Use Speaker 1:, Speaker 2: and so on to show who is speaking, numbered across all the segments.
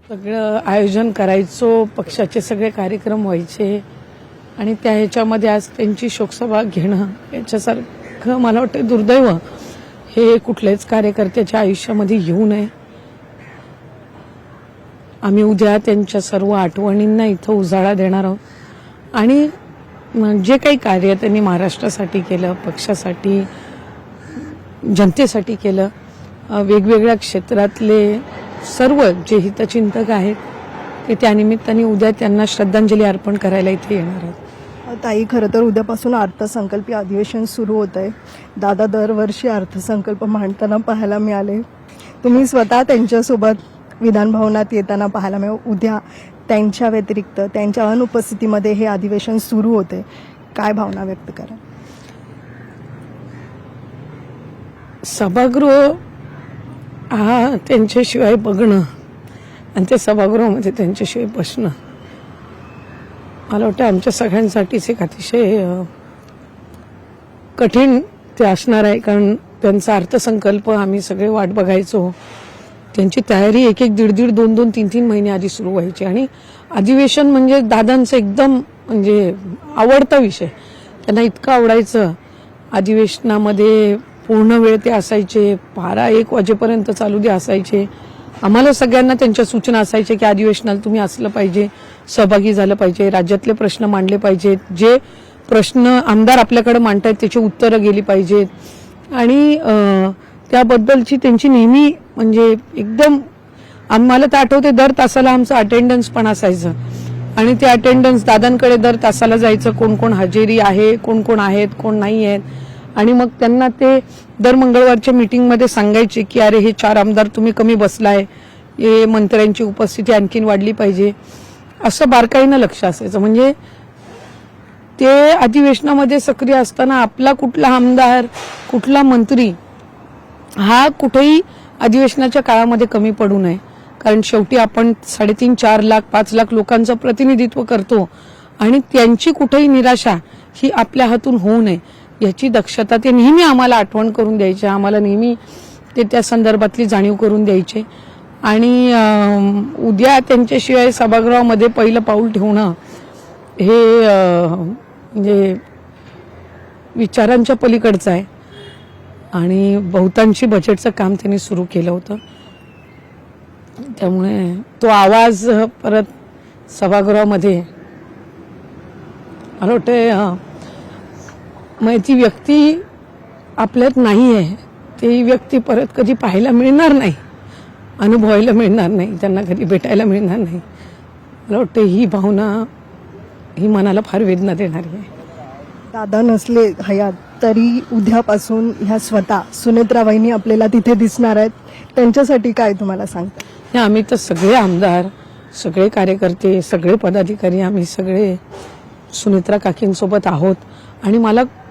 Speaker 1: सगळं आयोजन करायचो, पक्षाचे सगळे कार्यक्रम व्हायचे आणि त्या ह्याच्यामध्ये आज त्यांची शोकसभा घेणं याच्यासारखं मला वाटतं दुर्दैव हे कुठल्याच कार्यकर्त्याच्या आयुष्यामध्ये येऊ नये. आम्ही उद्या त्यांच्या सर्व आठवणींना इथं उजाळा देणार आहोत आणि जे काही कार्य त्यांनी महाराष्ट्रासाठी केलं, पक्षासाठी, जनतेसाठी केलं, वेगवेगळ्या क्षेत्रातले सर्व जे हितचिंतक आहेत ते त्यानिमित्ताने उद्या त्यांना श्रद्धांजली अर्पण करायला इथे येणार आहेत.
Speaker 2: ताई, खरं तर उद्यापासून अर्थसंकल्पीय अधिवेशन सुरू होत आहे. दादा दरवर्षी अर्थसंकल्प मांडताना पाहायला मिळाले. तुम्ही स्वतः त्यांच्यासोबत विधान भवनात येताना पाहायला मिळालं. उद्या त्यांच्या व्यतिरिक्त त्यांच्या अनुपस्थितीमध्ये हे अधिवेशन सुरू होते. काय भावना व्यक्त करा?
Speaker 1: सभागृह हा त्यांच्याशिवाय बघणं आणि त्या सभागृहामध्ये त्यांच्याशिवाय बसणं मला वाटतं आमच्या सगळ्यांसाठीच एक अतिशय कठीण ते असणार आहे. कारण त्यांचा अर्थसंकल्प आम्ही सगळे वाट बघायचो. त्यांची तयारी एक दीड 2 3 महिने आधी सुरू व्हायची आणि अधिवेशन म्हणजे दादांचं एकदम म्हणजे आवडता विषय. त्यांना इतकं आवडायचं. अधिवेशनामध्ये पूर्ण वेळ ते असायचे, 12-1 वाजेपर्यंत चालू दे असायचे. आम्हाला सगळ्यांना त्यांच्या सूचना असायच्या की अधिवेशनाला तुम्ही असलं पाहिजे, सहभागी झालं पाहिजे, राज्यातले प्रश्न मांडले पाहिजेत, जे प्रश्न आमदार आपल्याकडे मांडतायत त्याची उत्तरं गेली पाहिजेत आणि त्याबद्दलची त्यांची नेहमी म्हणजे एकदम आम्हाला तर आठवते दर तासाला आमचं अटेंडन्स पण असायचं आणि ते अटेंडन्स दादांकडे दर तासाला जायचं, कोण कोण हजेरी आहे, कोण कोण आहेत, कोण नाही आहेत आणि मग त्यांना ते दर मंगळवारच्या मीटिंगमध्ये सांगायचे की अरे हे 4 आमदार तुम्ही कमी बसलाय, हे मंत्र्यांची उपस्थिती आणखीन वाढली पाहिजे, असं बारकाईनं लक्ष असायचं. म्हणजे ते अधिवेशनामध्ये सक्रिय असताना आपला कुठला आमदार, कुठला मंत्री हा कुठेही अधिवेशनाच्या काळामध्ये कमी पडू नये. कारण शेवटी आपण 3.5-4 लाख 5 लाख लोकांचं प्रतिनिधित्व करतो आणि त्यांची कुठेही निराशा ही आपल्या हातून होऊ नये याची दक्षता ते नेहमी आम्हाला आठवण करून द्यायचे. आम्हाला नेहमी ते त्या संदर्भातली जाणीव करून द्यायचे आणि उद्या त्यांच्याशिवाय सभागृहामध्ये पहिलं पाऊल ठेवणं हे म्हणजे विचारांच्या पलीकडचं आहे आणि बहुतांशी बजेटचं काम त्यांनी सुरू केलं होतं. त्यामुळे तो आवाज परत सभागृहामध्ये मला वाटतं मग ती व्यक्ती आपल्यात नाही आहे, ती व्यक्ती परत कधी पाहायला मिळणार नाही, अनुभवायला मिळणार नाही, त्यांना कधी भेटायला मिळणार नाही. मला वाटतं ही भावना ही मनाला फार वेदना देणारी आहे.
Speaker 2: दादा नसले हयात तरी उद्यापासून ह्या स्वतः सुनेत्रा वहिनी आपल्याला तिथे दिसणार आहेत. त्यांच्यासाठी काय तुम्हाला सांगता?
Speaker 1: आम्ही तर सगळे आमदार, सगळे कार्यकर्ते, सगळे पदाधिकारी आम्ही सगळे सुनेत्रा काकींसोबत आहोत आणि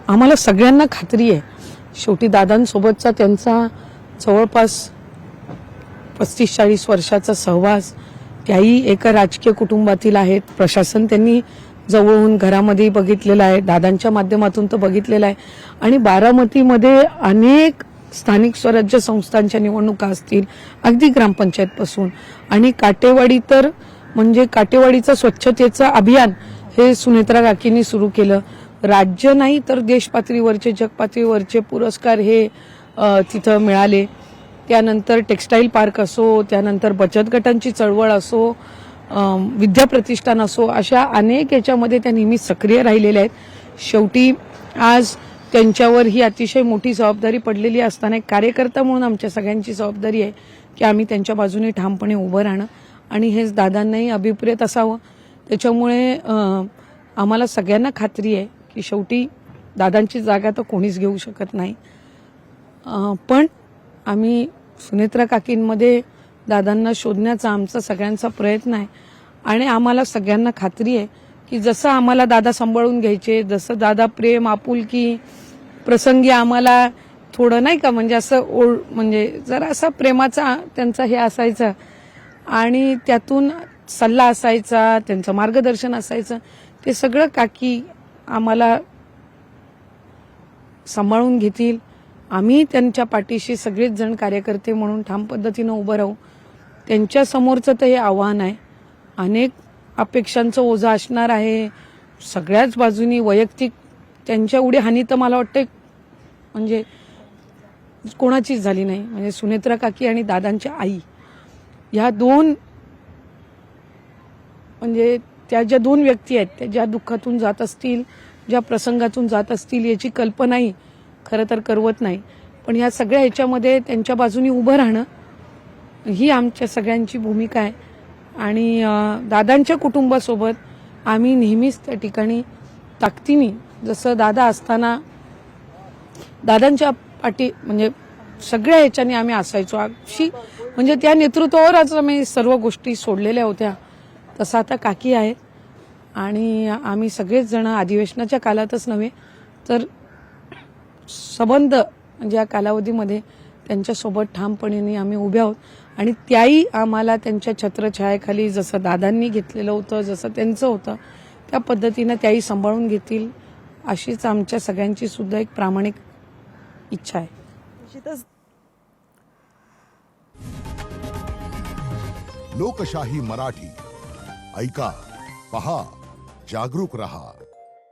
Speaker 1: आम्हाला सगळ्यांना खात्री आहे शेवटी दादांसोबतचा त्यांचा जवळपास 35-40 वर्षाचा सहवास, त्याही एका राजकीय कुटुंबातील आहेत. प्रशासन त्यांनी जवळून घरामध्ये बघितलेलं आहे, दादांच्या माध्यमातून तर बघितलेलं आहे आणि बारामतीमध्ये अनेक स्थानिक स्वराज्य संस्थांच्या निवडणुका असतील, अगदी ग्रामपंचायतपासून आणि काटेवाडी तर म्हणजे काटेवाडीचं स्वच्छतेचं अभियान हे सुनेत्रा काकींनी सुरू केलं. राज्य नाही तर देश पातळीवरचे, जग पातळीवरचे पुरस्कार हे तिथं मिळाले. त्यानंतर टेक्स्टाईल पार्क असो, त्यानंतर बचत गटांची चळवळ असो, विद्या प्रतिष्ठान असो, अशा अनेक याच्यामध्ये त्या नेहमी सक्रिय राहिलेल्या आहेत. शेवटी आज त्यांच्यावर ही अतिशय मोठी जबाबदारी पडलेली असताना एक कार्यकर्ता म्हणून आमच्या सगळ्यांची जबाबदारी आहे की आम्ही त्यांच्या बाजूने ठामपणे उभं राहणं आणि हेच दादांनाही अभिप्रेत असावं. त्याच्यामुळे आम्हाला सगळ्यांना खात्री आहे की शेवटी दादांची जागा तर कोणीच घेऊ शकत नाही. पण आम्ही सुनेत्रा काकींमध्ये दादांना शोधण्याचा आमचा सगळ्यांचा प्रयत्न आहे आणि आम्हाला सगळ्यांना खात्री आहे की जसं आम्हाला दादा सांभाळून घ्यायचे, जसं दादा प्रेम, आपुलकी प्रसंगी आम्हाला थोडं नाही का म्हणजे असं म्हणजे जरा असा प्रेमाचा त्यांचा हे असायचा आणि त्यातून सल्ला असायचा, त्यांचं मार्गदर्शन असायचं, ते सगळं काकी आम्हाला सांभाळून घेतील. आम्ही त्यांच्या पाठीशी सगळेच जण कार्यकर्ते म्हणून ठाम पद्धतीनं उभं राहू त्यांच्या समोरचं तर हे आव्हान आहे. अनेक अपेक्षांचं ओझं असणार आहे. सगळ्याच बाजूनी वैयक्तिक त्यांच्या एवढी हानी तर मला वाटतं म्हणजे कोणाचीच झाली नाही. म्हणजे सुनेत्रा काकी आणि दादांच्या आई ह्या दोन म्हणजे त्या ज्या दोन व्यक्ती आहेत त्या ज्या दुःखातून जात असतील, ज्या प्रसंगातून जात असतील याची कल्पनाही खरं तर करवत नाही. पण ह्या सगळ्या ह्याच्यामध्ये त्यांच्या बाजूनी उभं राहणं ही आमच्या सगळ्यांची भूमिका आहे. आणि दादांच्या कुटुंबासोबत आम्ही नेहमीच त्या ठिकाणी ताकदीने, जसं दादा असताना दादांच्या पाठी म्हणजे सगळ्या ह्याच्याने आम्ही असायचो. अशी म्हणजे त्या नेतृत्वावरच आम्ही सर्व गोष्टी सोडलेल्या होत्या. तसं आता काकी आहेत आणि आम्ही सगळेच जण अधिवेशनाच्या काळातच नव्हे तर संबंध म्हणजे या कालावधीमध्ये त्यांच्यासोबत ठामपणे आम्ही उभे आहोत. आणि त्याही आम्हाला त्यांच्या छत्रछायाखाली जसं दादांनी घेतलेलं होतं, जसं त्यांचं होतं त्या पद्धतीनं त्याही सांभाळून घेतील अशीच आमच्या सगळ्यांची सुद्धा एक प्रामाणिक इच्छा आहे.
Speaker 2: निश्चितच
Speaker 3: लोकशाही मराठी ऐका, पहा, जागरूक रहा.